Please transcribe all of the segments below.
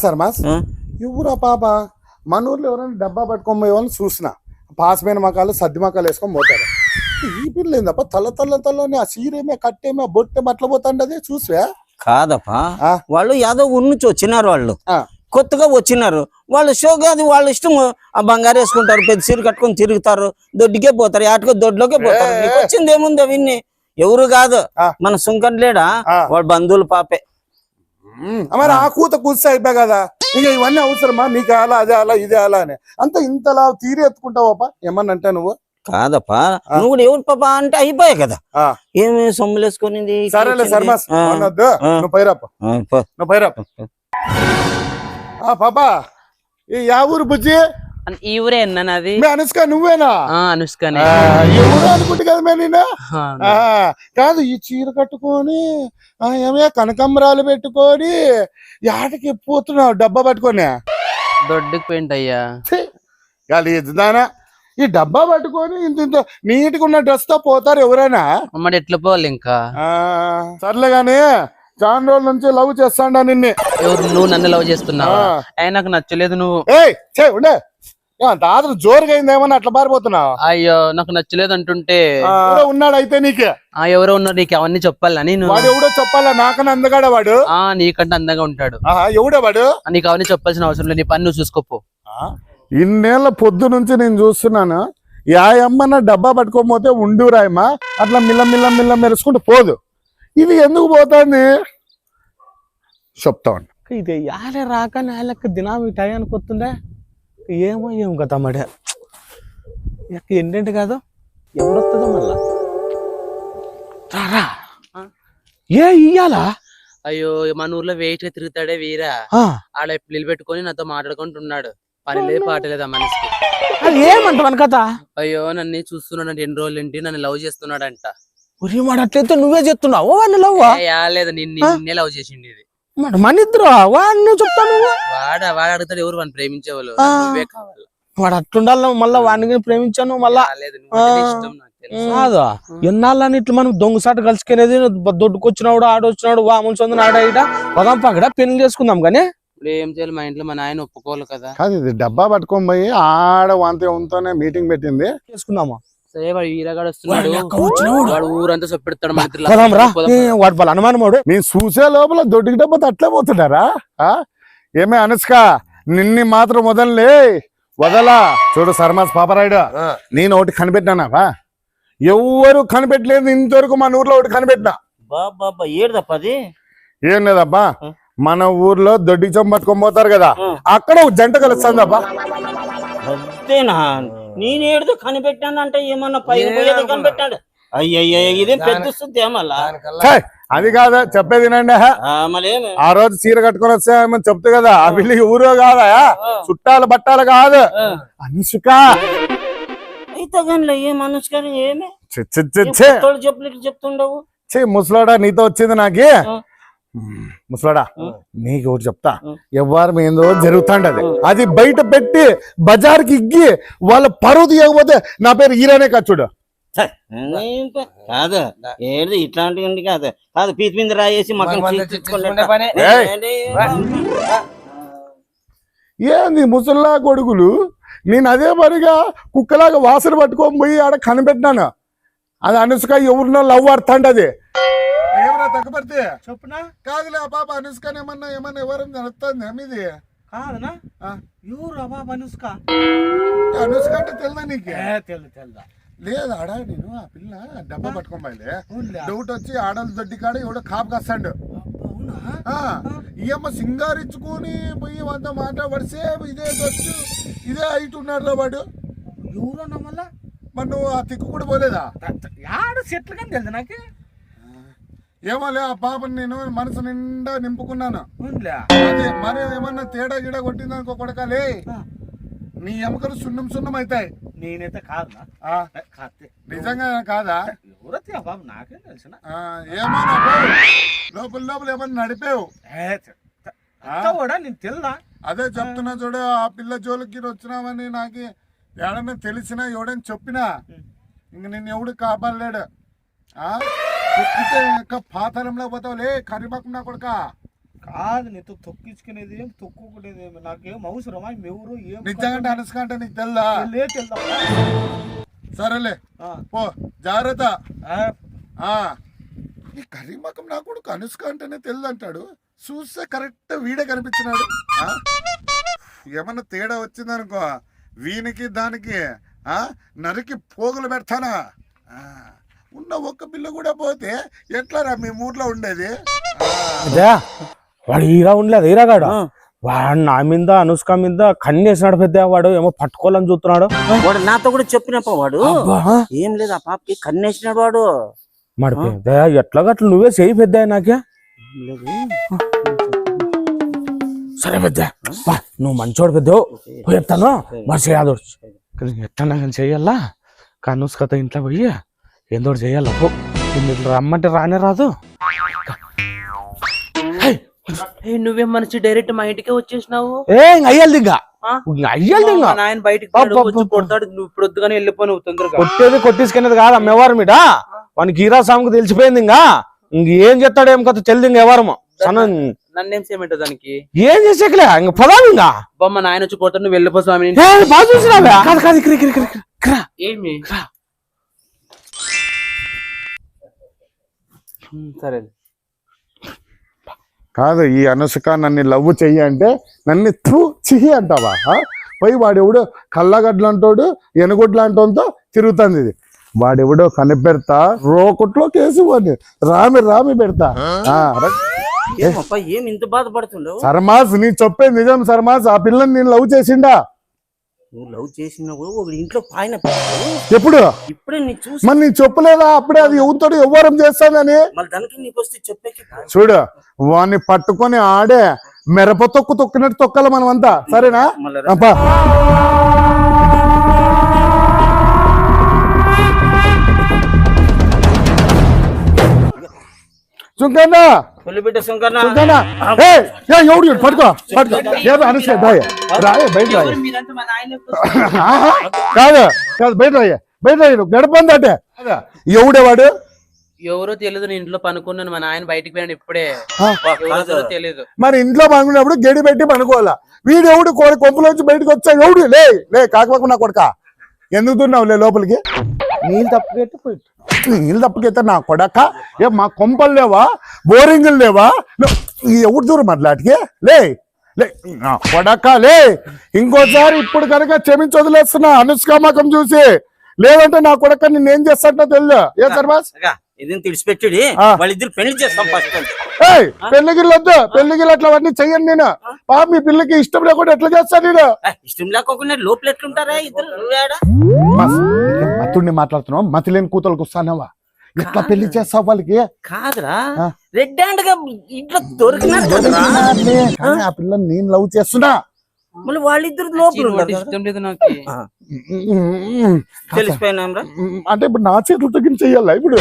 Sir mass ఎవరా పాప మన ఊర్లో ఎవరైనా డబ్బా పట్టుకొని పోయేవాళ్ళని చూసిన పాసమైన మకాలు సర్ది మకాలు వేసుకొని పోతారు. ఈ పిల్ల ఏందప్ప తల్లని ఆ సీరేమే కట్టేమే బొట్టేమే అట్లా పోతాండది చూసా కాదప్పా వాళ్ళు యాదో ఊరు నుంచి వచ్చినారు వాళ్ళు కొత్తగా వచ్చినారు వాళ్ళ షోగా అది వాళ్ళ ఇష్టం. ఆ బంగారు వేసుకుంటారు పెద్ద సీరు కట్టుకొని తిరుగుతారు దొడ్డికే పోతారు ఆటకో దొడ్లోకే పోతారు. నీకు వచ్చింది ఏముంది అవన్నీ ఎవరు కాదు మన సుంకన్ లేడా వాళ్ళ బంధువులు పాపే. మరి ఆ కూర్చే అయిపోయా కదా ఇక ఇవన్నీ అవసరమా నీకు అలా అదే అలా ఇదే అలా అని అంత ఇంతలా తీరి ఎత్తుకుంటావా ఏమన్నా అంటే నువ్వు కాదప్పా నువ్వు కూడా ఎవరు పాప అంటే అయిపోయాయి కదా ఏమి సొమ్ములేసుకునింది. సరేలే సర్మాస్ నువ్వు పైరాప పాపా ఈ యా ఊరు బుజ్జి ఈ ఊరే అన్నది అనుష్క నువ్వేనా? అనుష్కనే ఎవరు అనుకుంటు కదా మే నేను కాదు ఈ చీర కట్టుకొని ఏమే కనకంబరాలు పెట్టుకొని యాటకి పోతున్నావు డబ్బా పట్టుకొని దొడ్డుకు పెయింట్ అయ్యా దానా ఈ డబ్బా పట్టుకొని ఇంత ఇంత నీట్గా ఉన్న డ్రెస్ తో పోతారు ఎవరైనా మరి ఎట్లా పోవాలి ఇంకా సర్లే గాని చాలా రోజుల నుంచి లవ్ చేస్తాడా నిన్ను. ఎవరు నువ్వు నన్ను లవ్ చేస్తున్నావా? నాకు నచ్చలేదు నువ్వు. ఉండే తాతలు జోరుగా అయిందేమని అట్లా పారిపోతున్నావు. అయ్యో నాకు నచ్చలేదు అంటుంటే ఉన్నాడు అయితే నీకే ఎవరో ఉన్నారు నీకు అవన్నీ చెప్పాలా? నేను వాడు ఎవడో చెప్పాలా నాకన్నా అందగాడా వాడు? నీకంటే అందంగా ఉంటాడు. ఎవడే వాడు? నీకు అవన్నీ చెప్పాల్సిన అవసరం లేదు నీ పని నువ్వు చూసుకోపో. ఇన్నేళ్ల పొద్దు నుంచి నేను చూస్తున్నాను యాయమ్మన్న డబ్బా పట్టుకోకపోతే ఉండురాయమ్మా అట్లా మిల్ల మిల్ల మిల్ల మెరుచుకుంటూ పోదు. ఇది ఎందుకు పోతుంది చెప్తా ఉండు. ఇది యాలే రాక నేలకి దినం ఈ టయానికి వస్తుందే ఏమో ఏం కదా మడే ఏంటంటే కాదు ఎవరు వస్తుందో మళ్ళా రారా ఏ ఇయ్యాలా? అయ్యో మన ఊర్లో వెయిట్ తిరుగుతాడే వీరా ఆడ పిల్లలు పెట్టుకొని నాతో మాట్లాడుకుంటున్నాడు. పని లేదు పాట లేదా మనిషికి. ఏమంటావు కదా? అయ్యో నన్ను చూస్తున్నాడు ఎన్ని రోజులు ఏంటి నన్ను లవ్ చేస్తున్నాడంట. ఉరి మాట అట్లయితే నువ్వే చెప్తున్నావు వాడిని లవ్ లేదు నిన్నే లవ్ చేసింది ఇది మన ఇద్దరు వాడిని చెప్తాను. వాడు అడుగుతాడు ఎవరు వాడిని ప్రేమించే వాళ్ళు నువ్వే కావాలి. వాడు అట్టుండాలి మళ్ళా వాడిని ప్రేమించాను మళ్ళా కాదు ఎన్నాళ్ళని ఇట్లా మనం దొంగసాట కలుసుకునేది. దొడ్డుకొచ్చినాడు ఆడొచ్చినాడు వాముల సొంత ఆడ పదాం పగడ పెళ్లి చేసుకుందాం కానీ ఇప్పుడు ఏం చేయాలి? మా ఇంట్లో మా నాయన ఒప్పుకోవాలి కదా. కాదు ఇది డబ్బా పట్టుకొని పోయి ఆడ వంతోనే మీటింగ్ పెట్టింది చేసుకుందామా? సరే వాడు ఈరగాడు వస్తున్నాడు వాడు ఊరంతా చెప్పెడతాడు వాడు వాళ్ళ అనుమానమాడు. నేను చూసే లోపల దొడ్డికి డబ్బా అట్లే పోతున్నారా? ఏమే అనుష్క నిన్ని మాత్రం వదలలే వదలా. చూడు సర్మాస్ పాపరాయుడు నేను ఒకటి కనిపెట్టినావా ఎవ్వరు కనిపెట్టలేదు ఇంతవరకు మన ఊర్లో ఒకటి కనిపెట్టినా. బాబా ఏడుదప్ప అది ఏం లేదబ్బా మన ఊర్లో దొడ్డికి చంప పట్టుకొని పోతారు కదా అక్కడ ఒక జంట కలుస్తుందబ్బా. అంతేనా? నేనేడుదో కనిపెట్టానంటే ఏమన్నా పైన పోయేదో కనిపెట్టాడు. అయ్యయ్య ఇదేం పెద్ద మళ్ళా అది కాదా చెప్పేది వినండి. ఆ రోజు చీర కట్టుకొని వస్తామని చెప్తే కదా ఆ పిల్లి ఊరో కాదా చుట్టాలు బట్టాలు కాదు అనుష్క. అయితే కానీ ఏ మనుషు కానీ ఏమే చెప్తుండవు ముసలాడా నీతో వచ్చింది నాకి. ముసలాడా నీకు ఒకటి చెప్తా ఎవరు ఏందో జరుగుతాండది అది బయట పెట్టి బజార్కి ఇగ్గి వాళ్ళ పరువు తీయకపోతే నా పేరు ఈరానే కచ్చుడు. కాదు ఏది ఇట్లాంటి కాదు కాదు పీతి మీద రాయేసి ఏంది ముసల్లా కొడుకులు నేను అదే మరిగా కుక్కలాగా వాసన పట్టుకొని పోయి ఆడ కనిపెట్టినాను. అది అనుష్క ఎవరినో లవ్ అర్థంటది ఏమన్నా తగ్గపడితే చెప్పునా కాదులే పాప అనుష్క ఏమన్నా ఎవరైనా నడుస్తుంది మీది కాదనా ఎవరు బాబా అనుష్క? అనుష్క అంటే తెలుదా నీకు? తెల్దా లేదు ఆడ నేను ఆ పిల్ల డబ్బా పట్టుకొని పోయిలే డౌట్ వచ్చి ఆడలు దొడ్డి కాడ ఎవడో కాపు కాస్తాడు. ఈయమ్మ సింగారించుకొని పోయి అంతా మాట్లాడబడిసే ఇదే వచ్చు ఇదే హైట్ ఉన్నాడు వాడు. ఎవరన్నా మళ్ళా మరి నువ్వు ఆ తిక్కు కూడా పోలేదా? సెట్లు కానీ తెలుసు నాకు ఏమోలే ఆ పాపని నేను మనసు నిండా నింపుకున్నాను. అదే మరి ఏమన్నా తేడా గిడా కొట్టిందనుకో కొడకాలే నీ ఎముకలు సున్నం సున్నం అవుతాయి. నేనైతే కాదు నిజంగా కాదా? ఎవరైతే బాబు నాకేం తెలిసిన ఏమన్నా లోపల లోపల ఏమన్నా నడిపావు నేను తెలుదా? అదే చెప్తున్నా చూడు ఆ పిల్ల జోలికి వచ్చినామని నాకు ఎవడన్నా తెలిసినా ఎవడని చెప్పినా ఇంక నిన్ను ఎవడు కాపాడలేడు. పాతరంలో పోతావులే కరిబాకుండా కొడుక కాదు నీతో తొక్కించుకునేది ఏం తొక్కుకునేది ఏమి నాకేం అవసరమా ఎవరు ఏం నిజంగా అనుష్క అంటే నీకు తెల్దా? తెలుదా? సరేలే ఆ. పో జాగ్రత్త. ఆ, ఈ కరీమకం నా కొడుకు అనుష్క అంటేనే తెలియదంటాడు, చూస్తే కరెక్ట్ వీడే కనిపించినాడు. ఏమన్నా తేడా వచ్చిందనుకో వీనికి దానికి నరికి పోగులు పెడతానా? ఉన్న ఒక్క పిల్ల కూడా పోతే ఎట్లారా మీ ఊర్లో ఉండేది? వాడు ఈరా ఉండలేదు ఈరాగాడు వాడు నా మీద అనుష్క మీద కన్నేసినాడు పెద్ద. వాడు ఏమో పట్టుకోవాలని చూస్తున్నాడు. వాడు నాతో కూడా చెప్పినప్ప వాడు అబ్బా, ఏం లేదు ఆ పాపకి కన్నేసినాడు వాడు. మరి పెద్ద ఎట్లా గట్ల నువ్వే చేయి పెద్ద నాకే. సరే పెద్ద బా, నువ్వు మంచోడు పెద్ద చెప్తాను మరి చేయాలి. ఎట్లా కానీ చెయ్యాలా అనుష్కత ఇంట్లో పోయి ఏందో చెయ్యాల. ఇట్లా రమ్మంటే రానే రాదు. నువ్వేం మనిషి డైరెక్ట్ మా ఇంటికే వచ్చేసినావు. అయ్యాలి ఇంకా ఆ? అయ్యాలి ఇంకా ఆయన బయటికి కొడతాడు. నువ్వు ఇప్పుడు వద్దుగానే వెళ్ళిపో, నువ్వు తొందరగా. కొట్టేది కొట్టించుకునేది కాదు అమ్మేవారు మీద. వానికి హీరా సాంగ్ తెలిసిపోయింది. ఇంకా ఇంకేం చెప్తాడు ఏం కథ తెలియదు. ఇంకా ఎవరము నన్నేం చేయమంటావు దానికి? ఏం చేసేకలే ఇంక పదాలు ఇంకా బొమ్మ నాయన వచ్చి కొడతాడు, నువ్వు వెళ్ళిపో స్వామి. బాగా చూసినావా? కాదు కాదు ఇక్కడ ఇక్కడ ఇక్కడ ఇక్కడ ఏమి సరే కాదు ఈ అనుష్క నన్ను లవ్ చెయ్యి అంటే నన్ను చిహి అంటావా? పోయి వాడెవడో కళ్ళగడ్లు అంటాడు ఎనుగొడ్లు అంటోంతో తిరుగుతుంది ఇది. వాడెవడో కనిపెడతా రోకొట్లో కేసు వాడిని రామి పెడతా. ఏం ఇంత బాధపడుతుండవు? సర్మాస్ నీ చెప్పేది నిజం సర్మాస్. ఆ పిల్లని నేను లవ్ చేసిండా? నువ్వు లవ్ చేసిన ఒక ఇంట్లో పాయన ఎప్పుడు? ఇప్పుడే నీ చూసి మరి నీ చెప్పలేదా అప్పుడే అది ఎవరితో ఎవ్వరం చేస్తానని? మళ్ళీ దానికి నీకు వస్తే చెప్పే చూడు వాడిని పట్టుకొని ఆడే మిరప తొక్కినట్టు తొక్కాలి మనం అంతా. సరేనా? అబ్బా సుంకన్నా బిడ్డ సుంకన్నా ఎవడు పట్టుకో అనుష్క రాయ బయట రాయ. కాదు కాదు బయట రాయ బయట రాయ. నువ్వు గడపంది అంటే ఎవడేవాడు? ఎవరో తెలియదు. నేను ఇంట్లో పనుకున్నాను, మా నాయన బయటికి పోయాడు ఇప్పుడే. తెలియదు. మరి ఇంట్లో పనుకున్నప్పుడు గడి పెట్టి పనుకోవాలా? వీడు ఎవడు కొంపలోంచి బయటకు వచ్చా? ఎవడు లే కాకపోకుండా కొడక ఎందుకు తున్నావు లే లోపలికి? నీళ్ళు తప్పుకెట్టి పోయి నీళ్ళు తప్పకైతే నా కొడక ఏ మా కొంపలు లేవా? బోరింగులు లేవా? ఎవరు దూరం మాట్లాడికి లే నా కొడక లే. ఇంకోసారి ఇప్పుడు కనుక క్షమించి వదిలేస్తున్నా అనుష్క మకం చూసి. లేదంటే నా కొడక నిన్నేం చేస్తాంటో తెలియదు. ఏ సర్వాస్ ఇది తెలిసిపెట్టి వాళ్ళిద్దరు పెళ్లి చేస్తాం ఫస్ట్. పెళ్లిగిళ్ళు వద్దు, పెళ్లిగిళ్ళు అట్లా అవన్నీ చెయ్యను నేను. మీ పిల్లకి ఇష్టం లేకుండా ఎట్లా చేస్తాను నేను? ఇష్టం లేకోకుండా లోపల ఎట్లుంటారా ఇద్దరు? మతుడిని మాట్లాడుతున్నావు, మతి లేని కూతులకు వస్తానవా? ఎట్లా పెళ్లి చేస్తావు వాళ్ళకి? కాదురా రెడ్ హ్యాండ్ గా ఇట్లా దొరికినారు. ఆ పిల్లని నేను లవ్ చేస్తున్నా. మళ్ళీ వాళ్ళిద్దరు లోపల ఇష్టం లేదు నాకు. తెలిసిపోయినాంరా. అంటే ఇప్పుడు నా చేతులు తగ్గిన చెయ్యాలా? ఇప్పుడు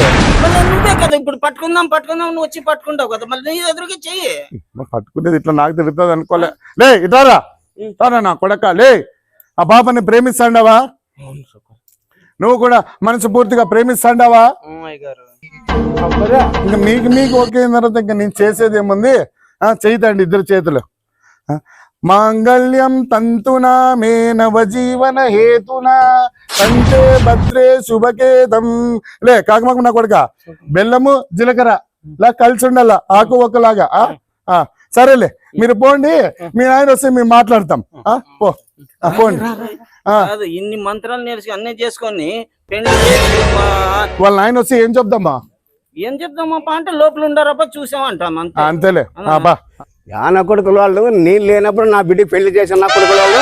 నువ్వే కదా ఇప్పుడు పట్టుకుందాం నువ్వు వచ్చి పట్టుకుంటావు కదా, మళ్ళీ నీ ఎదురుగా చెయ్యి. పట్టుకునేది ఇట్లా నాకు తెలుస్తుంది అనుకోలే. లే ఇటారా నా కొడక లే. ఆ పాపని ప్రేమిస్తాండావా? నువ్వు కూడా మనసు పూర్తిగా ప్రేమిస్తాండావా? ఇంకా మీకు ఓకే తర్వాత ఇంకా నేను చేసేది ఏముంది? చేయితండి ఇద్దరు చేతులు. మాంగళ్యం తంతునా మే నవజీవన హేతునా కంటే భద్రే శుభకేతం. లే కాకమాకు నా కొడుక బెల్లము జీలకర్ర లా కలిసి ఉండాల ఆకు ఒకలాగా. సరేలే మీరు పోండి, మీ ఆయన వస్తే మేము మాట్లాడతాం. పోండి. ఇన్ని మంత్రాలు నేర్చి అన్నీ చేసుకొని వాళ్ళ ఆయన వస్తే ఏం చెప్దామా? ఏం చెప్దామా అంటే లోపల ఉండారప్ప చూసామంటాం అంతేలే. బా నా కొడుకులు వాళ్ళు నేను లేనప్పుడు నా బిడ్డ పెళ్లి చేశాను. నా కొడుకులు వాళ్ళు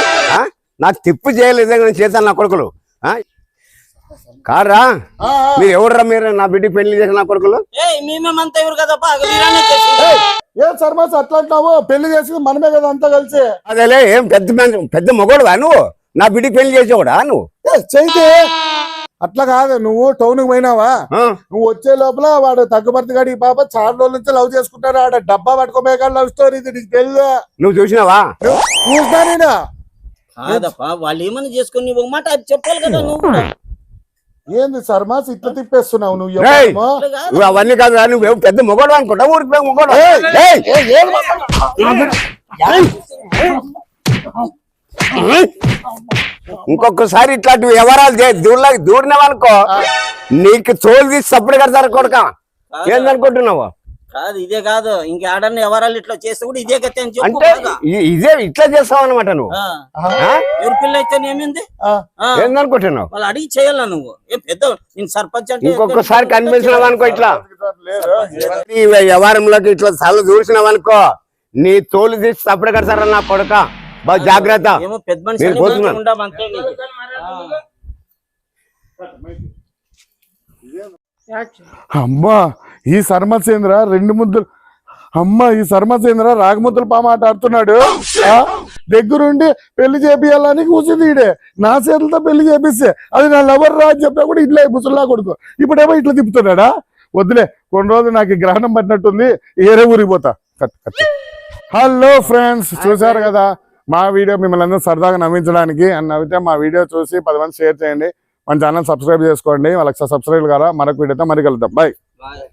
నాకు తిప్పు చేయలేదు నేను చేశాను. నా కొడుకులు కారా మీరు ఎవరురా? మీరు నా బిడ్డ పెళ్లి చేసిన నా కొడుకులు మేమేమంతా ఎవరు కదప్పా. ఏ సర్మాస్ అట్లా అంటావు? పెళ్లి చేసి మనమే కదా అంతా కలిసి. అదేలే ఏం పెద్ద మొగోడువా నువ్వు? నా బిడ్డ పెళ్లి చేసేవాడా నువ్వు? చైతే అట్లా కాదు. నువ్వు టౌన్ కి పోయినావా? నువ్వు వచ్చే లోపల వాడు తగ్గుబర్తి గాడి పాప చాలా రోజుల నుంచి లవ్ చేసుకుంటారు. ఆడ డబ్బా పట్టుకోమే లవ్ స్టోరీ ఇది నీకు తెలియదు. నువ్వు చూసినావా? చూస్తా నేను. కాదప్పా వాళ్ళు ఏమని చేసుకొని ఒక మాట చెప్పాలి కదా నువ్వు. ఏంది సర్మాస్ ఇట్లా తిప్పేస్తున్నావు నువ్వు ఏయ్! ఎవరేమో? నువ్వు అవన్నీ కాదు రా, నువ్వు పెద్ద మొగడు అనుకుంటా ఊరికి పోయి మొగడు ఇంకొకసారి ఇట్లాంటి వ్యవహారాలు దూరినావనుకో నీకు తోలు తీసి సప్పుడు కడతారు కొడుక ఏందనుకుంటున్నావు కాదు ఇదే కాదు ఇంకేడన్నా ఎవరాలు ఇట్లా చేస్తే కూడా ఇదే గతి అని చెప్పు అంటే బాగా. ఇదే ఇట్లా చేస్తావు అనమాట నువ్వు ఆ. ఆ? ఎవరి పిల్ల అయితే ఏమైంది ఆ, ఏందనుకుంటున్నావు వాళ్ళు అడిగి చేయాల నువ్వు ఏ పెద్ద నేను సర్పంచ్ అంటే ఇంకొకసారి కనిపించినావు అనుకో ఇట్లా లేదు. ఈ వ్యవహారంలోకి ఇట్లా చల్లు దూసినావు అనుకో నీ తోలు తీసి సప్పుడు కడతారా నా కొడుక బాగా జాగ్రత్త ఏమో పెద్ద మనిషి నేను అని పోతున్నాను. మంచిగా ఉండాలి అంతే నీకు. అమ్మా ఈ సర్మసేంద్ర రెండు ముద్దులు అమ్మా ఈ సర్మసేంద్ర రాగముద్దులు పామాట ఆడుతున్నాడు దగ్గరుండి పెళ్లి చేపియాలని కూర్చుంది ఈడే నా చేతులతో పెళ్లి చేపిస్తే అది నా లవర్ రా అని చెప్పా కూడా ఇట్లా ముసల్లా కొడుకు ఇప్పుడేమో ఇట్లా తిప్పుతున్నాడా వద్దులే కొన్ని రోజులు నాకు ఈ గ్రహణం పట్టినట్టుంది ఏరే ఊరికి పోతా హలో ఫ్రెండ్స్ చూసారు కదా మా వీడియో మిమ్మల్ని అందరూ సరదాగా నవ్వించడానికి అని నవ్వితే మా వీడియో చూసి 10 మంది షేర్ చేయండి మన ఛానల్ సబ్స్క్రైబ్ చేసుకోండి వాళ్ళకి సబ్స్క్రైబ్ కదా మరొక వీడియోతో మరి కలుద్దాం బాయ్ బాయ్.